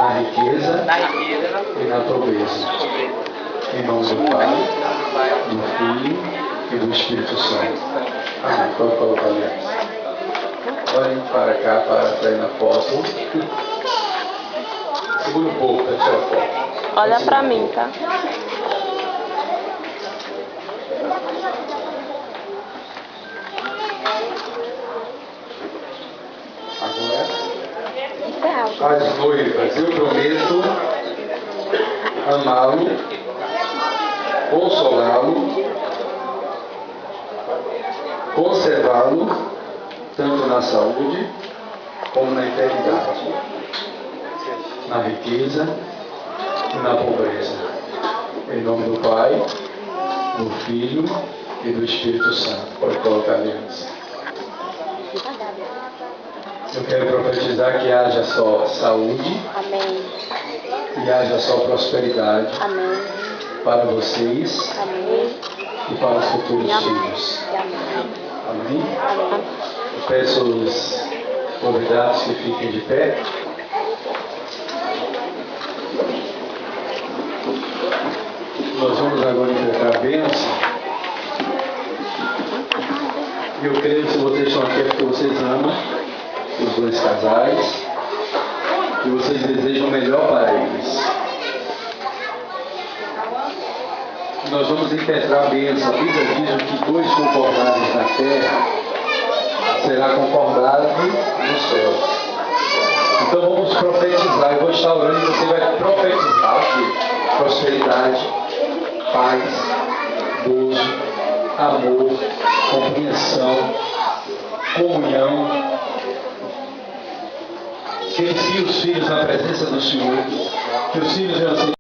na riqueza e na pobreza. Em nome do Pai, do Filho e do Espírito Santo. Amém. Pode colocar ali. Olhem para cá, para sair na foto. Segura um pouco para tirar a foto. Olha pra mim, tá? Agora, as noivas, eu prometo amá-lo, consolá-lo, conservá-lo, tanto na saúde como na eternidade, na riqueza e na pobreza. Em nome do Pai, do Filho e do Espírito Santo. Pode colocar a aliança. Eu quero profetizar que haja só saúde. Amém. E haja só prosperidade. Amém. Para vocês. Amém. E para os futuros Amém. filhos. Amém. Amém? Amém. Eu peço os convidados que fiquem de pé. Nós vamos agora entregar a bênção. E eu creio que se vocês estão aqui é porque vocês amam os dois casais, que vocês desejam o melhor para eles. Nós vamos impetrar a bênção. A Bíblia diz que 2 concordados na terra será concordado no céu. Então vamos profetizar. Eu vou estar orando e você vai profetizar aqui. Prosperidade, paz, gozo, amor, compreensão, comunhão. Que inicie os filhos na presença do Senhor. Que os filhos venham ser